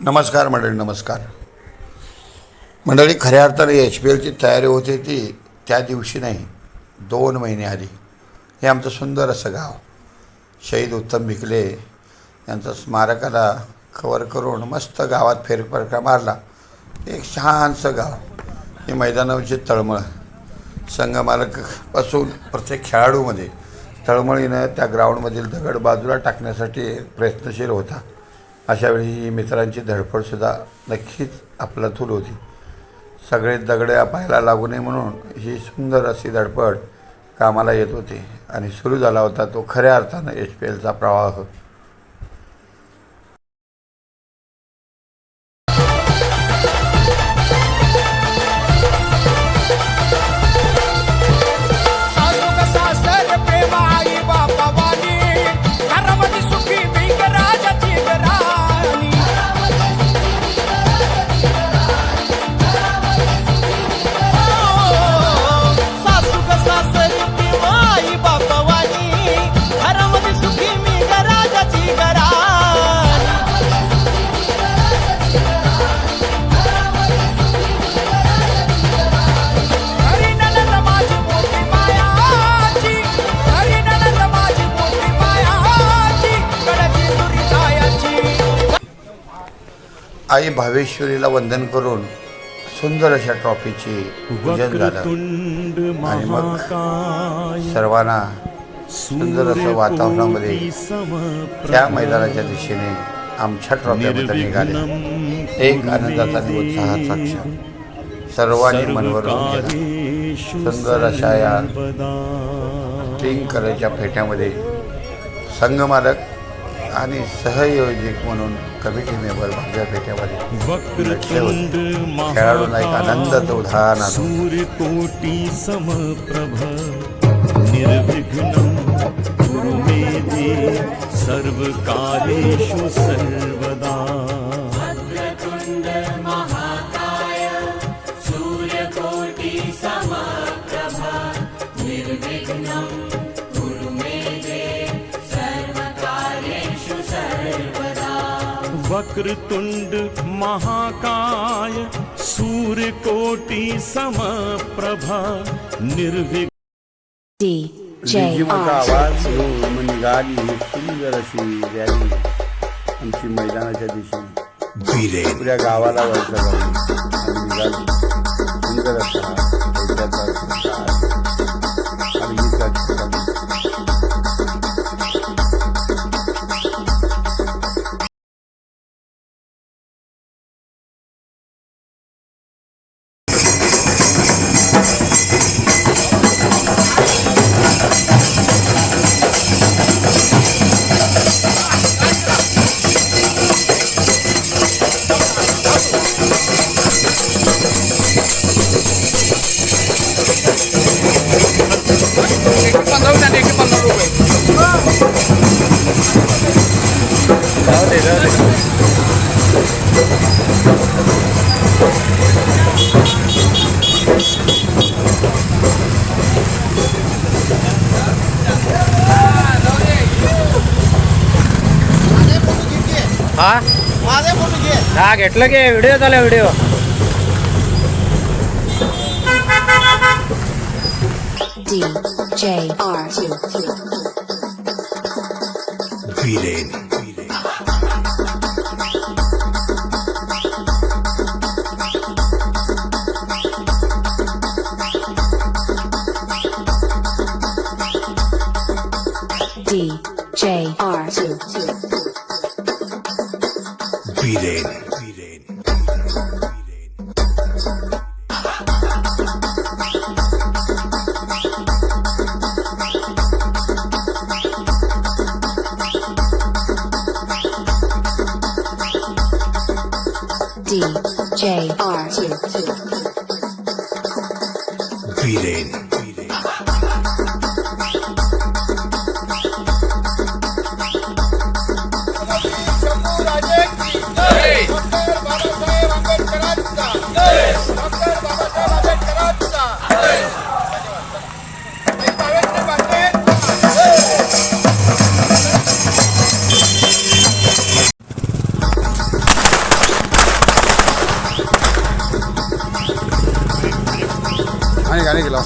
नमस्कार मंडळी, नमस्कार मंडळी. खऱ्या अर्थाने HPLची तयारी होते ती त्या दिवशी नाही, 2 महिने आधी. हे आमचं सुंदर असं गाव, शहीद उत्तम भिकले यांचं स्मारकाला कवर करून मस्त गावात फेरफटका मारला. एक छानसं गाव. हे मैदानावरची तळमळ, संघमालकापासून प्रत्येक खेळाडूमध्ये तळमळीनं त्या ग्राउंडमधील दगड बाजूला टाकण्यासाठी प्रयत्नशील होता. अशावेळी मित्रांची धडपडसुद्धा नक्कीच अफलातून होती. सगळे दगड पाहायला लागू नये म्हणून ही सुंदर अशी धडपड कामाला येत होती आणि सुरू झाला होता तो खऱ्या अर्थानं HPLचा प्रवाह. आई भावेश्वरीला वंदन करून सुंदर अशा ट्रॉफीची पूजन झालं आणि मग सर्वांना सुंदर असं वातावरणामध्ये त्या मैदानाच्या दिशेने आमच्या ट्रॉफीबद्दल निघाले. एक आनंदाचा आणि उत्साहाचा क्षण सर्वांनी मनवरून गेला. सुंदर अशा या पिंक कलरच्या फेट्यामध्ये संघमालक आणि सहयोजक म्हणून कमिटी मेंबर भाग्य फेट्यामध्ये खेळाडूंना एक आनंदाचं उदाहरण सूर्यकोटी समप्रभ निर्विघ्नं कुरु मे देव सर्व कार्येषु सर्वदा. वक्रतुंड महाकाय सूर्यकोटी समप्रभ निर्विघ्नं कुरु मे देव सर्व कार्येषु सर्वदा. वक्रतुंड महाकाय सूर्यकोटी समप्रभा निर्विघ्न. रिमझिमाचा आवाज घेऊन निघाली ही सुंदर अशी रॅली आमची मैदानाच्या दिशेने आपल्या गावाला वळसा जाऊन आम्ही निघालो. सुंदर असा हा घेतलं की व्हिडिओ झाला. व्हिडिओ गाणे गेला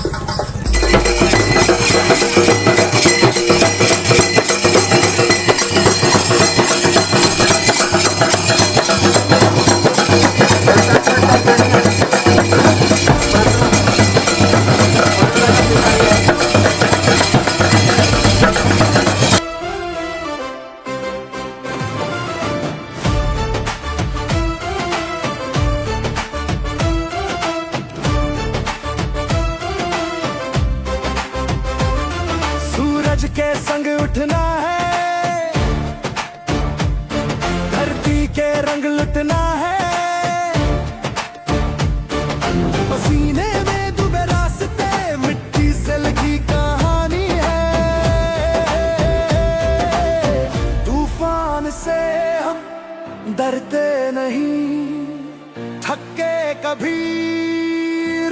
सूरज के संग उठना है, धरती के रंग लुटना है, पसीने में डूबे रास्ते मिट्टी से लगी कहानी है। तूफान से हम डरते नहीं, थके कभी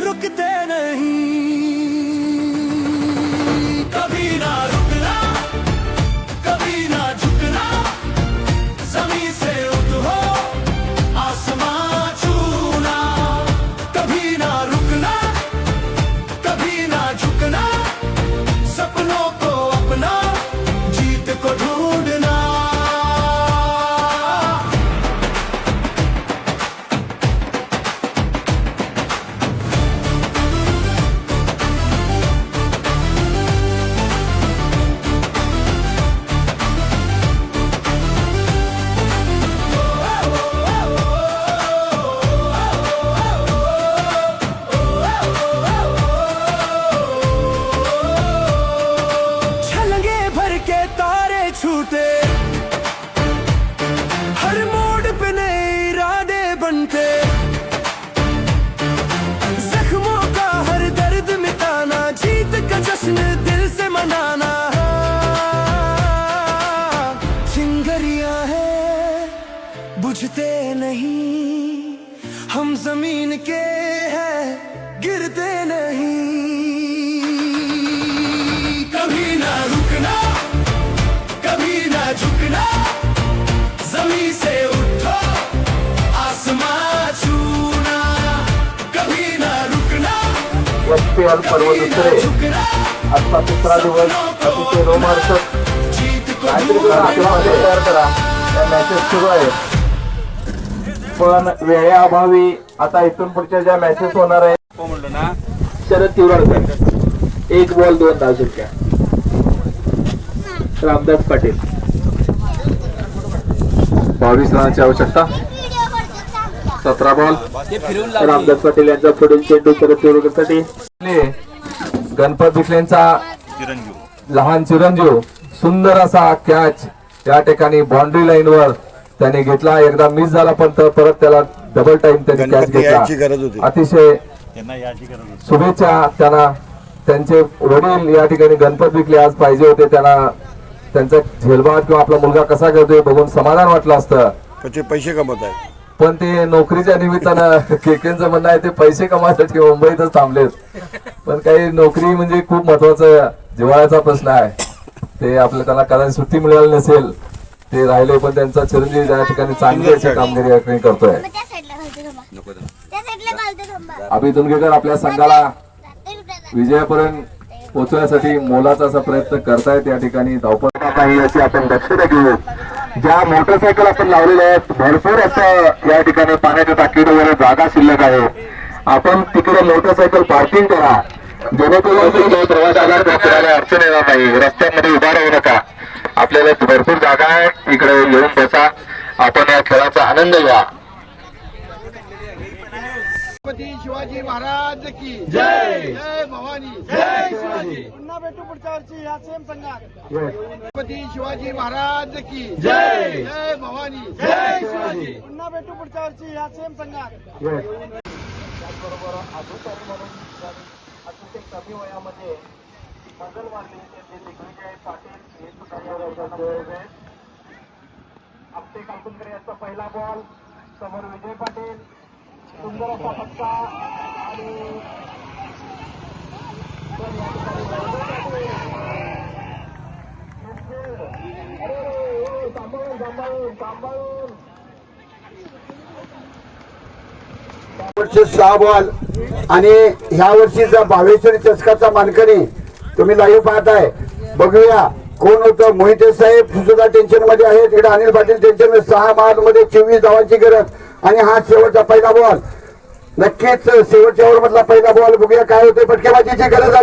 रुकते नहीं, कभी ना रुकना, कभी ना झुकना, जमीन से उठो, आसमां छूना, कभी ना रुकना, कभी ना झुकना, सपनों को अपना, जीत को ढूंढना। छलंगे भर के तारे छूटे, हर मोड़ पे नए इरादे बनते, जख्मों का हर दर्द मिटाना, जीत का जश्न दिल से मनाना। चिंगारियां है बुझते नहीं, हम जमीन के हैं गिरते नहीं, कभी ना रुकना, कभी ना झुकना, जमीन से उठो, आसमां छूना, कभी ना रुकना, एचपीएल पर्व दुसरे झुकना, आजचा तिसरा दिवस अतिशय रोमांचक. जीत को काहीतरी करा, आपल्यामध्ये तयार करा. या मॅचेस सुरू आहे, पण वेळेअभावी आता इथून पुढच्या ज्या मॅचेस होणार आहेत, शरद तिवराळकर 1 बॉल 2 धावसंख्या, रामदास पाटील 22 रनाची आवश्यकता, 17 बॉल. रामदास पाटील यांचा पुढील चेंडू शरद तिवराळकरसाठी. गणपत बिखलेंचा लहान चिरंजीव सुंदर असा कॅच या ठिकाणी बाउंड्री लाईनवर त्याने घेतला. एकदा मिस झाला पण परत त्याला डबल टाइम त्याने कॅच घेतला. अतिशय शुभेच्छा त्यांना. त्यांचे वडील या ठिकाणी गणपत बिखले आज पाहिजे होते. त्यांना त्यांचा झेलबाद किंवा आपला मुलगा कसा करतोय बघून समाधान वाटलं असतं. त्याचे पैसे कमवत आहे, पण ते नोकरीच्या निमित्तानं केकेंचं म्हणणं आहे ते पैसे कमावण्यासाठी मुंबईतच थांबलेत. पण काही नोकरी म्हणजे खूप महत्वाचा जिव्हाळ्याचा प्रश्न आहे. ते आपल्याला त्यांना कदाचित सुट्टी मिळाली नसेल, ते राहिले, पण त्यांचा चिरंजीव या ठिकाणी चांगली अशी कामगिरी या ठिकाणी करतोय. अभि दुनगेकर आपल्या संघाला विजयापर्यंत पोहोचण्यासाठी मोलाचा असा प्रयत्न करतायत. या ठिकाणी धावपळ नाही याची आपण दक्षता घेऊ. ज्या मोटरसायकल आपण लावलेल्या आहेत भरपूर असं या ठिकाणी पाण्याच्या टाकीवर जागा शिल्लक आहे. आपण तिकडे मोटरसायकल पार्किंग करा, जेणेकरून प्रवाशाला फिरायला अडचण येणार नाही. रस्त्यामध्ये उभा राहू नका. आपल्याला भरपूर जागा आहे, इकडे येऊन बसा. आपण या खेळाचा आनंद घ्या. छत्रपती शिवाजी महाराज की जय. जय भवानी, जय शिवाजी. पुन्हा भेटू पुढच्या वर्षी या सेम संघात. छत्रपती शिवाजी महाराज की जय. जय भवानी, जय शिवाजी. पुन्हा भेटू पुढच्या वर्षी या सेम संघात. त्याचबरोबर अधिकारी म्हणून अतिशय कमी वयामध्ये मजल मारलेले त्यांचे दिग्विजय पाटील हे सुद्धा या वर्गात. आपटे कालकुंकर यांचा पहिला बॉल, समोर विजय पाटील, सुंदर असा फटका आणि सांभाळून सांभाळून सांभाळून वर्षी 6 बॉल आणि ह्या वर्षीचा भावेश्वरी चषकाचा मानकरी तुम्ही लाईव्ह पाहताय. बघूया कोण होतं. मोहिते साहेब सुद्धा टेन्शन मध्ये आहेत. इकडे अनिल पाटील टेन्शन मध्ये. 6 बॉल मध्ये 24 धावांची गरज आणि हा शेवटचा पहिला बॉल. नक्कीच शेवटच्या ओव्हर मधला पहिला बॉल. बघूया काय होते. फटकेबाजीची गरज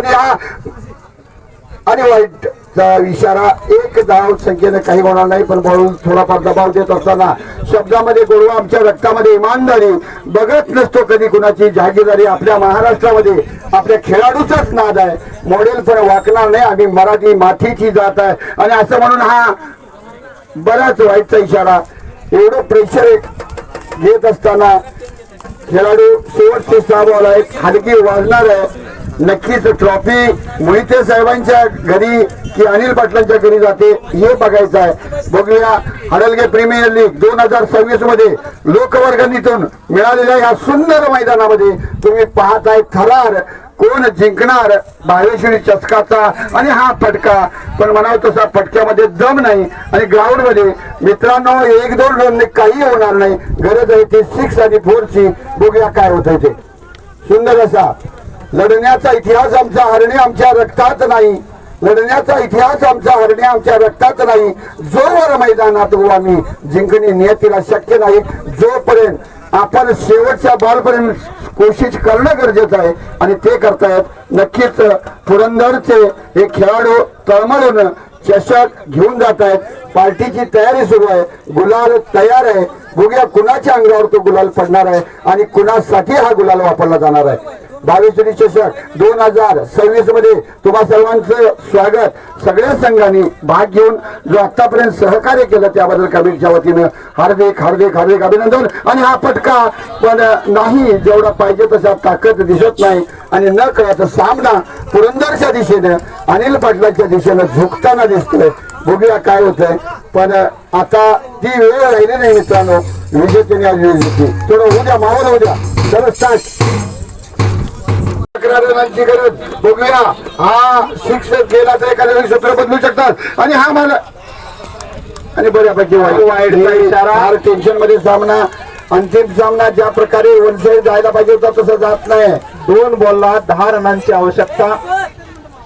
आणि वाईटचा इशारा. 1 धाव संख्येने काही होणार नाही, पण बॉल थोडाफार दबाव देत असताना शब्दामध्ये गोडवा. आमच्या रक्तामध्ये इमानदारी. बघत नसतो कधी कुणाची जागीरदारी. आपल्या महाराष्ट्रामध्ये आपल्या खेळाडूचाच नाद आहे. मॉडेल पण वाकणार नाही. आम्ही मराठी मातीची जात आहे आणि असं म्हणून हा बराच वाईटचा इशारा. एवढं प्रेशर घेत असताना खेळाडू शेवटचे 6 बॉल आहेत. हलकी वाजणार आहे. नक्कीच ट्रॉफी मोहिते साहेबांच्या घरी की अनिल पाटलांच्या घरी जाते हे बघायचं आहे. बघूया हडलगे प्रीमियर लीग 2026 मध्ये लोकवर्गणीतून मिळालेल्या या सुंदर मैदानामध्ये तुम्ही पाहताय थरार. कोण जिंकणार भावेश्वरी चषकाचा आणि हा फटका. पण म्हणावं तसा फटक्यामध्ये दम नाही आणि ग्राउंड मध्ये मित्रांनो 1-2 रनने काही होणार नाही. गरज आहे ती 6 आणि 4 ची. बघूया काय होत आहे ते. सुंदर असा लढण्याचा इतिहास आमचा हरणे आमच्या रक्तात नाही. लढण्याचा इतिहास आमचा हरणे आमच्या रक्तात नाही. जोवर मैदानात हो आम्ही जिंकणे नियतीला शक्य नाही. जोपर्यंत आपण शेवटच्या बॉलपर्यंत कोशिश करणं गरजेचं आहे आणि ते करतायत. नक्कीच पुरंदरचे हे खेळाडू तळमळून चषक घेऊन जात आहेत. पार्टीची तयारी सुरू आहे. गुलाल तयार आहे. बघूया कुणाच्या अंगावर तो गुलाल पडणार आहे आणि कुणासाठी हा गुलाल वापरला जाणार आहे. भावेश्वरी चषक 2026 मध्ये तुम्हा सर्वांचं स्वागत. सगळ्या संघांनी भाग घेऊन जो आतापर्यंत सहकार्य केलं त्याबद्दल कमिटीच्या वतीनं हार्दिक हार्दिक हार्दिक अभिनंदन. आणि हा फटका पण नाही जेवढा पाहिजे तसा ताकद दिसत नाही आणि न कळत सामना पुरंदरच्या दिशेनं अनिल पाटलांच्या दिशेनं झुकताना दिसतोय. बघूया काय होतंय. पण आता ती वेळ राहिली नाही मित्रांनो. विजेतेने आज वेळ घेतली. थोडं उद्या मावळ होऊ द्या. चलो स्टार्ट. रनांची गरज. बघूया हा 6 गेला तर एखाद्या वेळी सूत्र बदलू शकतात आणि हा मला आणि बऱ्यापैकी वाईट इशारा. टेन्शन मध्ये सामना. अंतिम सामना ज्या प्रकारे वन साइड जायला पाहिजे होता तसं जात नाही. 2 बॉलला 10 रनांची आवश्यकता.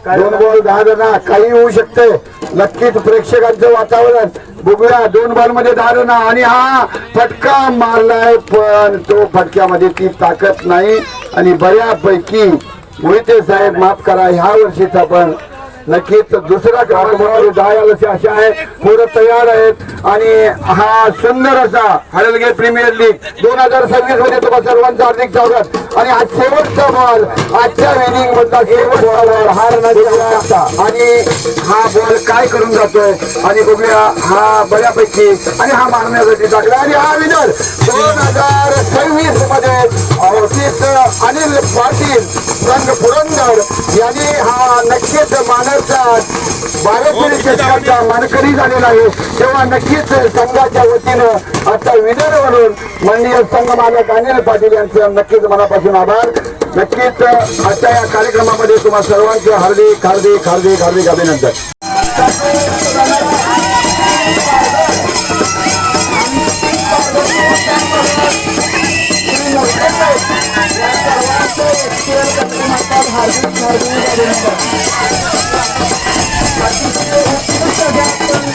2 बॉल 10 रन. काही होऊ शकते. नक्कीच प्रेक्षकांचं वातावरण. बघूया 2 बॉल मध्ये 10 रन आणि हा फटका मारलाय पण तो फटक्यामध्ये ती ताकद नाही आणि बऱ्यापैकी मोहिते साहेब माफ करा ह्या वर्षीचा पण नक्कीच दुसरा क्रमांक जायला अशा आहे. पोरं तयार आहेत आणि हा सुंदर असा हडलगे प्रीमियर लीग 2026 मध्ये तुम्हा सर्वांचं हार्दिक स्वागत. आणि हा शेवटचा बॉल आजच्या इनिंग मधला शेवटचा बॉल हारण्याचा आणि हा बॉल काय करून जातोय आणि बघूया हा बऱ्यापैकी आणि हा मारण्यासाठी टाकला आणि हा विनर 2026 मध्ये अवतीत अनिल पाटील संघ पुरंदर यांनी हा नक्कीच भावेश्वरी चषकाचा मानकरी झालेला आहे. तेव्हा नक्कीच संघाच्या वतीनं आता विनर म्हणून माननीय संघ मालक अनिल पाटील यांचं नक्कीच मनापासून आभार. नक्कीच आजच्या या कार्यक्रमामध्ये तुम्हा सर्वांचे हार्दिक हार्दिक हार्दिक हार्दिक अभिनंदन.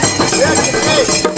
हार्दिक